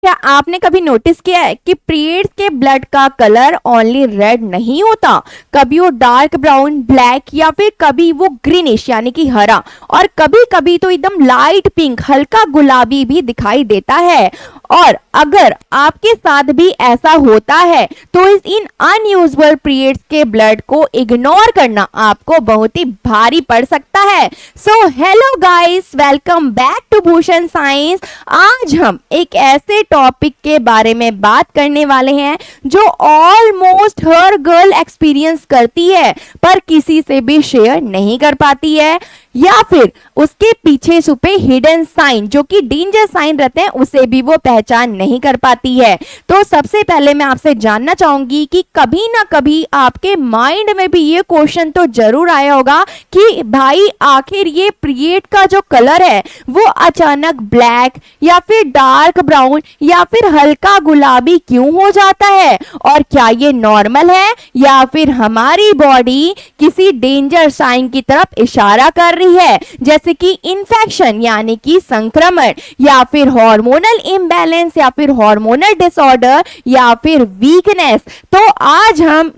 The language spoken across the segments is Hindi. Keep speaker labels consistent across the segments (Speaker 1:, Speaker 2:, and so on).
Speaker 1: क्या आपने कभी नोटिस किया है कि पीरियड्स के ब्लड का कलर ओनली रेड नहीं होता, कभी वो डार्क ब्राउन, ब्लैक या फिर कभी वो ग्रीनिश यानी कि हरा, और कभी कभी तो एकदम लाइट पिंक, हल्का गुलाबी भी दिखाई देता है। और अगर आपके साथ भी ऐसा होता है तो इन अनयूजुअल पीरियड्स के ब्लड को इग्नोर करना आपको बहुत ही भारी पड़ सकता है। So hello guys, welcome back to Bhushan science. आज हम एक ऐसे टॉपिक के बारे में बात करने वाले हैं जो ऑलमोस्ट हर गर्ल एक्सपीरियंस करती है पर किसी से भी शेयर नहीं कर पाती है, या फिर उसके पीछे छुपे हिडन साइन जो कि डेंजर साइन रहते हैं उसे भी वो पहचान नहीं कर पाती है। तो सबसे पहले मैं आपसे जानना चाहूंगी कि कभी ना कभी आपके माइंड में भी ये क्वेश्चन तो जरूर आया होगा कि भाई आखिर ये पीरियड का जो कलर है वो अचानक ब्लैक या फिर डार्क ब्राउन या फिर हल्का गुलाबी क्यों हो जाता है, और क्या ये नॉर्मल है या फिर हमारी बॉडी किसी डेंजर साइन की तरफ इशारा कर रही है, जैसे कि इन्फेक्शन यानी कि संक्रमण, या फिर हार्मोनल इम्बैलेंस, या फिर हार्मोनल डिसऑर्डर, या फिर वीकनेस। तो आज हम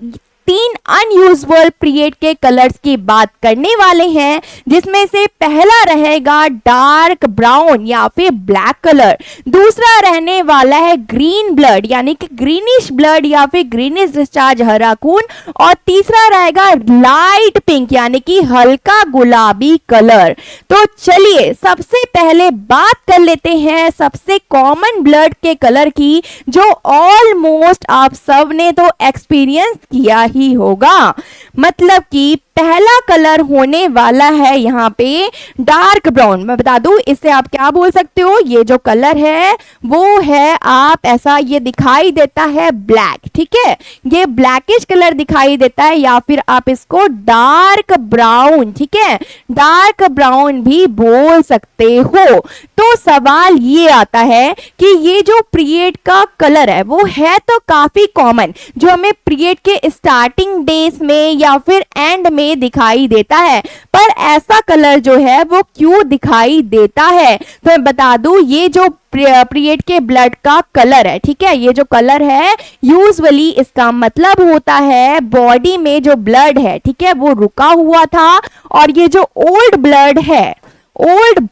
Speaker 1: 3 अनयूजुअल पीरियड के कलर्स की बात करने वाले हैं, जिसमें से पहला रहेगा डार्क ब्राउन या फिर ब्लैक कलर, दूसरा रहने वाला है ग्रीन ब्लड यानी कि ग्रीनिश ब्लड या फिर ग्रीनिश डिस्चार्ज, हरा खून, और तीसरा रहेगा लाइट पिंक यानी कि हल्का गुलाबी कलर। तो चलिए सबसे पहले बात कर लेते हैं सबसे कॉमन ब्लड के कलर की, जो ऑलमोस्ट आप सब ने तो एक्सपीरियंस किया ही होगा। मतलब कि पहला कलर होने वाला है यहाँ पे डार्क ब्राउन। मैं बता दूं इसे आप क्या बोल सकते हो, ये जो कलर है वो है, आप ऐसा ये दिखाई देता है ब्लैक, ठीक है, ये ब्लैकिश कलर दिखाई देता है, या फिर आप इसको डार्क ब्राउन, ठीक है, डार्क ब्राउन भी बोल सकते हो। तो सवाल ये आता है कि ये जो पीरियड का कलर है वो है तो काफी कॉमन, जो हमें पीरियड के स्टार्टिंग डेज में या फिर एंड में दिखाई देता है, पर ऐसा कलर जो है वो क्यों दिखाई देता है। तो मैं बता दूं ये जो पीरियड के ब्लड का कलर है, ठीक है, ये जो कलर है यूजुअली इसका मतलब होता है बॉडी में जो ब्लड है, ठीक है, वो रुका हुआ था, और ये जो ओल्ड ब्लड है, ओल्ड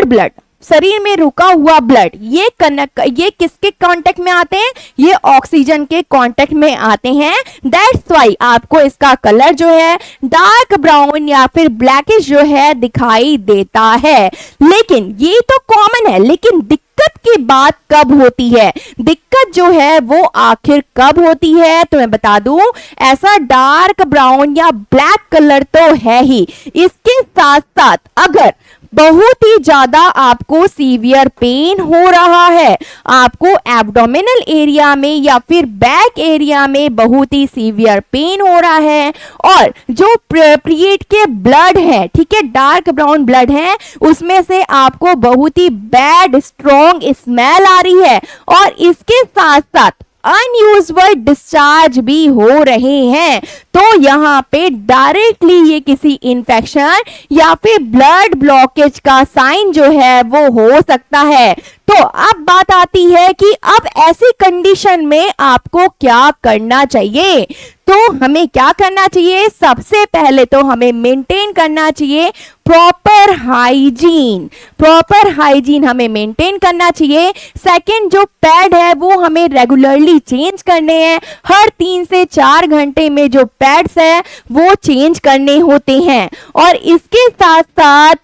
Speaker 1: ब्लड, शरीर में रुका हुआ ब्लड, ये किसके कांटेक्ट में आते हैं, ये ऑक्सीजन के कांटेक्ट में आते हैं। दैट्स व्हाई आपको इसका कलर जो है डार्क ब्राउन या फिर ब्लैकिश जो है दिखाई देता है। लेकिन ये तो कॉमन है, लेकिन दिक्कत की बात कब होती है, दिक्कत जो है वो आखिर कब होती है। तो मैं बता दूं ऐसा डार्क ब्राउन या ब्लैक कलर तो है ही, इसके साथ साथ अगर बहुत ही ज्यादा आपको सीवियर पेन हो रहा है, आपको एब्डोमिनल एरिया में या फिर बैक एरिया में बहुत ही सीवियर पेन हो रहा है, और जो पीरियड के ब्लड है, ठीक है, डार्क ब्राउन ब्लड है, उसमें से आपको बहुत ही बैड स्ट्रॉन्ग स्मेल आ रही है, और इसके साथ साथ अनयूजुअल डिस्चार्ज भी हो रहे हैं, तो यहाँ पे डायरेक्टली ये किसी इन्फेक्शन या फिर ब्लड ब्लॉकेज का साइन जो है वो हो सकता है। तो अब बात आती है कि अब ऐसी कंडीशन में आपको क्या करना चाहिए। तो हमें क्या करना चाहिए, सबसे पहले तो हमें मेंटेन करना चाहिए प्रॉपर हाइजीन हमें मेंटेन करना चाहिए। सेकंड, जो पैड है वो हमें रेगुलरली चेंज करने हैं, हर 3 से 4 घंटे में जो पैड्स है वो चेंज करने होते हैं, और इसके साथ साथ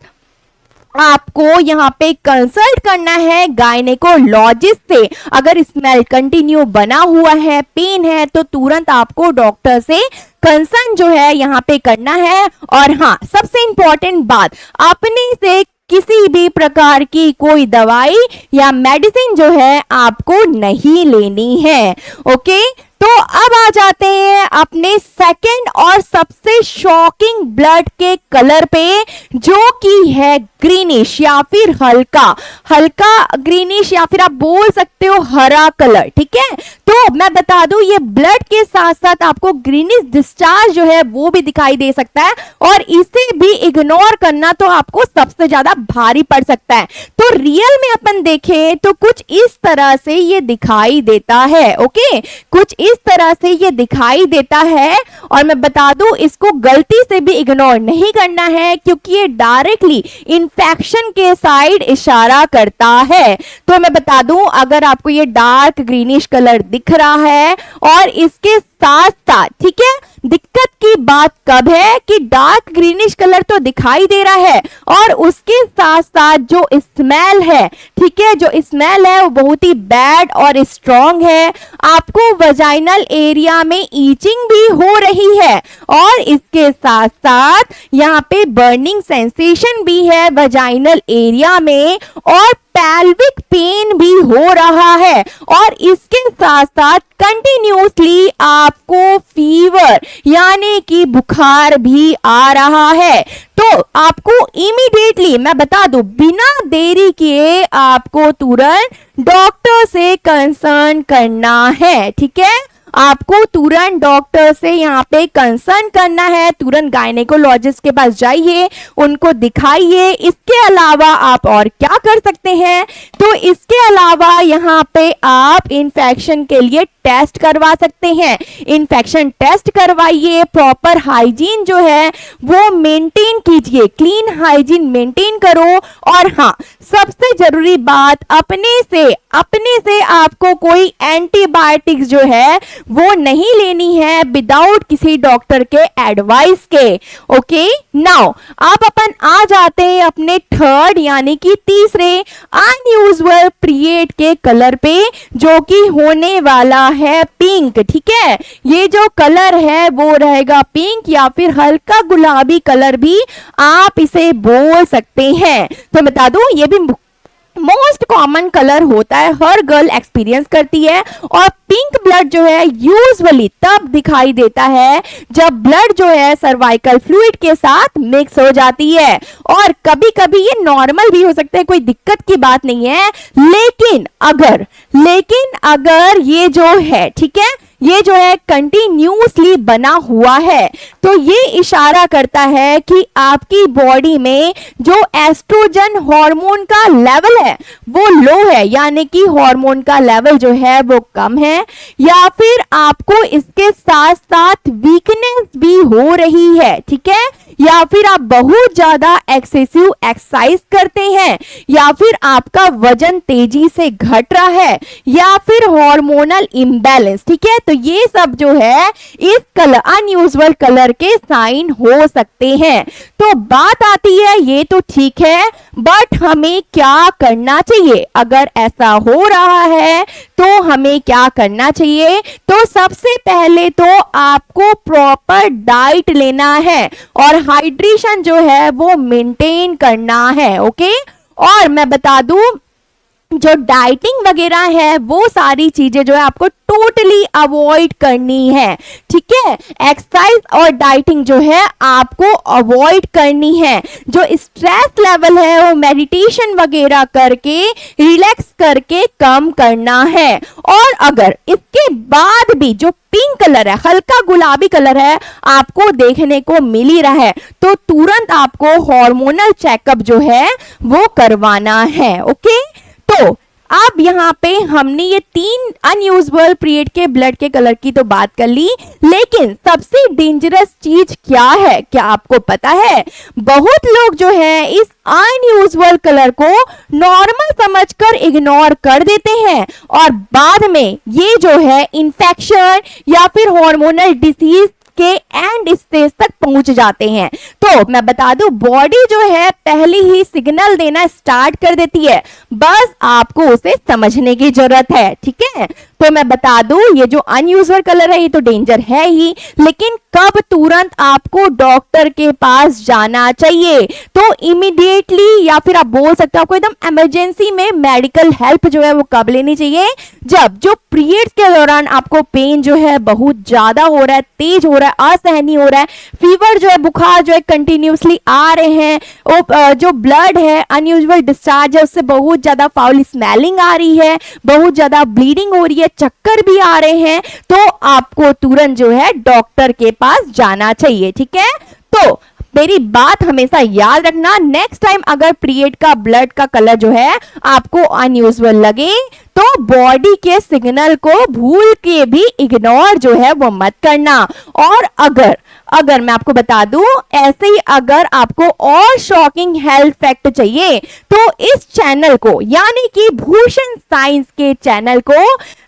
Speaker 1: आपको यहाँ पे कंसल्ट करना है गायनेकोलॉजिस्ट से। अगर स्मेल कंटिन्यू बना हुआ है, पेन है, तो तुरंत आपको डॉक्टर से कंसर्न जो है यहाँ पे करना है। और हाँ, सबसे इंपॉर्टेंट बात, अपने से किसी भी प्रकार की कोई दवाई या मेडिसिन जो है आपको नहीं लेनी है। ओके, तो अब आ जाते हैं अपने सेकंड और सबसे शॉकिंग ब्लड के कलर पे, जो कि है ग्रीनिश या फिर हल्का हल्का ग्रीनिश या फिर आप बोल सकते हो हरा कलर। ठीक है, तो मैं बता दूं ये ब्लड के साथ साथ आपको ग्रीनिश डिस्चार्ज जो है वो भी दिखाई दे सकता है, और इसे भी इग्नोर करना तो आपको सबसे ज्यादा भारी पड़ सकता है। तो रियल में अपन देखें तो कुछ इस तरह से ये दिखाई देता है। ओके, कुछ इस तरह से ये दिखाई देता है, और मैं बता दूं इसको गलती से भी इग्नोर नहीं करना है, क्योंकि ये डायरेक्टली इन्फेक्शन के साइड इशारा करता है। तो मैं बता दूं अगर आपको ये डार्क ग्रीनिश कलर दिख रहा है और इसके साथ साथ, ठीक है, दिक्कत की बात कब है कि डार्क ग्रीनिश कलर तो दिखाई दे रहा है और उसके साथ साथ जो स्मेल है, ठीक है, जो स्मेल है वो बहुत ही बैड और स्ट्रॉन्ग है। आपको वजाइनल एरिया में ईचिंग भी हो रही है, और इसके साथ साथ यहाँ पे बर्निंग सेंसेशन भी है वजाइनल एरिया में, और पेल्विक पेन भी हो रहा है, और इसके साथ साथ कंटिन्यूसली आपको फीवर यानी कि बुखार भी आ रहा है। तो आपको इमीडिएटली मैं बता दूं बिना देरी किए आपको तुरंत डॉक्टर से कंसर्न करना है। ठीक है, आपको तुरंत डॉक्टर से यहाँ पे कंसर्न करना है, तुरंत गायनेकोलॉजिस्ट के पास जाइए, उनको दिखाइए। इसके अलावा आप और क्या कर सकते हैं, तो इसके अलावा यहाँ पे आप इन्फेक्शन के लिए टेस्ट करवा सकते हैं। इन्फेक्शन टेस्ट करवाइए, प्रॉपर हाइजीन जो है वो मेंटेन कीजिए, क्लीन हाइजीन मेंटेन करो। और हाँ, सबसे जरूरी बात, अपने से आपको कोई एंटीबायोटिक्स जो है वो नहीं लेनी है विदाउट किसी डॉक्टर के एडवाइस के। ओके, नाउ आप अपन आ जाते हैं अपने थर्ड यानी कि तीसरे अनयूजुअल पीरियड के कलर पे, जो कि होने वाला है पिंक। ठीक है, ये जो कलर है वो रहेगा पिंक या फिर हल्का गुलाबी कलर भी आप इसे बोल सकते हैं। तो बता दूं ये भी मोस्ट कॉमन कलर होता है, हर गर्ल एक्सपीरियंस करती है। और पिंक ब्लड जो है यूजुअली तब दिखाई देता है जब ब्लड जो है सर्वाइकल फ्लूइड के साथ मिक्स हो जाती है, और कभी कभी ये नॉर्मल भी हो सकता है, कोई दिक्कत की बात नहीं है। लेकिन अगर ये जो है, ठीक है, ये जो है कंटिन्यूसली बना हुआ है, तो ये इशारा करता है कि आपकी बॉडी में जो एस्ट्रोजन हार्मोन का लेवल है वो लो है, यानी कि हार्मोन का लेवल जो है वो कम है, या फिर आपको इसके साथ साथ वीकनेस भी हो रही है। ठीक है, या फिर आप बहुत ज्यादा एक्सेसिव एक्सरसाइज करते हैं, या फिर आपका वजन तेजी से घट रहा है, या फिर हार्मोनल इम्बैलेंस। ठीक है, तो ये सब जो है इस कलर अनयूजुअल कलर के साइन हो सकते हैं। तो बात आती है ये तो ठीक है, बट हमें क्या करना चाहिए अगर ऐसा हो रहा है, तो हमें क्या करना चाहिए। तो सबसे पहले तो आपको प्रॉपर डाइट लेना है और हाइड्रेशन जो है वो मेंटेन करना है। ओके, और मैं बता दूं जो डाइटिंग वगैरह है वो सारी चीजें जो है आपको टोटली अवॉइड करनी है। ठीक है, एक्सरसाइज और डाइटिंग जो है आपको अवॉइड करनी है। जो स्ट्रेस लेवल है वो मेडिटेशन वगैरह करके रिलैक्स करके कम करना है। और अगर इसके बाद भी जो पिंक कलर है, हल्का गुलाबी कलर है, आपको देखने को मिल ही रहा है, तो तुरंत आपको हार्मोनल चेकअप जो है वो करवाना है। ओके, तो अब यहाँ पे हमने ये 3 अनयूजुअल पीरियड के ब्लड के कलर की तो बात कर ली, लेकिन सबसे डेंजरस चीज क्या है, क्या आपको पता है? बहुत लोग जो है इस अनयूजुअल कलर को नॉर्मल समझकर इग्नोर कर देते हैं, और बाद में ये जो है इन्फेक्शन या फिर हार्मोनल डिसीज के एंड स्टेज तक पहुंच जाते हैं। तो मैं बता दूं बॉडी जो है पहले ही सिग्नल देना स्टार्ट कर देती है, बस आपको उसे समझने की जरूरत है। ठीक है, तो मैं बता दूं ये जो अनयूजुअल कलर है ये तो डेंजर है ही, लेकिन कब तुरंत आपको डॉक्टर के पास जाना चाहिए? तो इमीडिएटली या फिर आप बोल सकते हो आपको एकदम इमरजेंसी में मेडिकल हेल्प जो है वो कब लेनी चाहिए? जब जो पीरियड्स के दौरान आपको पेन जो है बहुत ज्यादा हो रहा है, तेज हो रहा है, असहनीय हो रहा है, फीवर जो है, बुखार जो है कंटिन्यूसली आ रहे हैं, जो ब्लड है अनयूजुअल डिस्चार्ज है उससे बहुत ज्यादा फाउल स्मेलिंग आ रही है, बहुत ज्यादा ब्लीडिंग हो रही है, चक्कर भी आ रहे हैं, तो आपको तुरंत जो है डॉक्टर के पास जाना चाहिए। ठीक है, तो मेरी बात हमेशा याद रखना, नेक्स्ट टाइम अगर पीरियड का ब्लड का कलर जो है आपको अनयूजुअल लगे तो बॉडी के सिग्नल को भूल के भी इग्नोर जो है वो मत करना। और अगर मैं आपको बता दूं, ऐसे ही अगर आपको और शॉकिंग हेल्थ फैक्ट चाहिए तो इस चैनल को यानी कि भूषण साइंस के चैनल को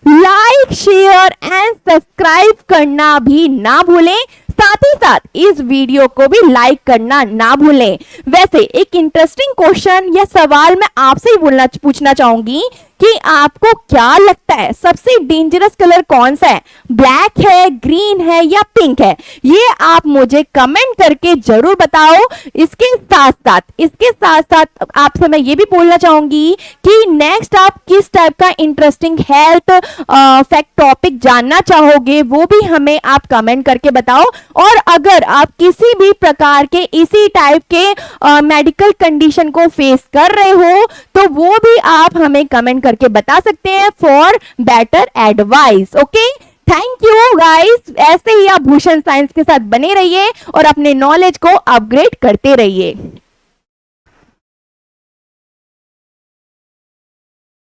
Speaker 1: लाइक, शेयर एंड सब्सक्राइब करना भी ना भूलें। साथ ही साथ इस वीडियो को भी लाइक करना ना भूलें। वैसे एक इंटरेस्टिंग क्वेश्चन या सवाल मैं आपसे ही पूछना चाहूंगी कि आपको क्या लगता है सबसे डेंजरस कलर कौन सा है? ब्लैक है, ग्रीन है या पिंक है? ये आप मुझे कमेंट करके जरूर बताओ। इसके साथ साथ आपसे मैं ये भी बोलना चाहूंगी कि नेक्स्ट आप किस टाइप का इंटरेस्टिंग हेल्थ फैक्ट टॉपिक जानना चाहोगे वो भी हमें आप कमेंट करके बताओ। और अगर आप किसी भी प्रकार के इसी टाइप के मेडिकल कंडीशन को फेस कर रहे हो तो वो भी आप हमें कमेंट करके बता सकते हैं for better advice. Okay, thank you guys. ऐसे ही आप भूषण साइंस के साथ बने रहिए और अपने नॉलेज को अपग्रेड करते रहिए।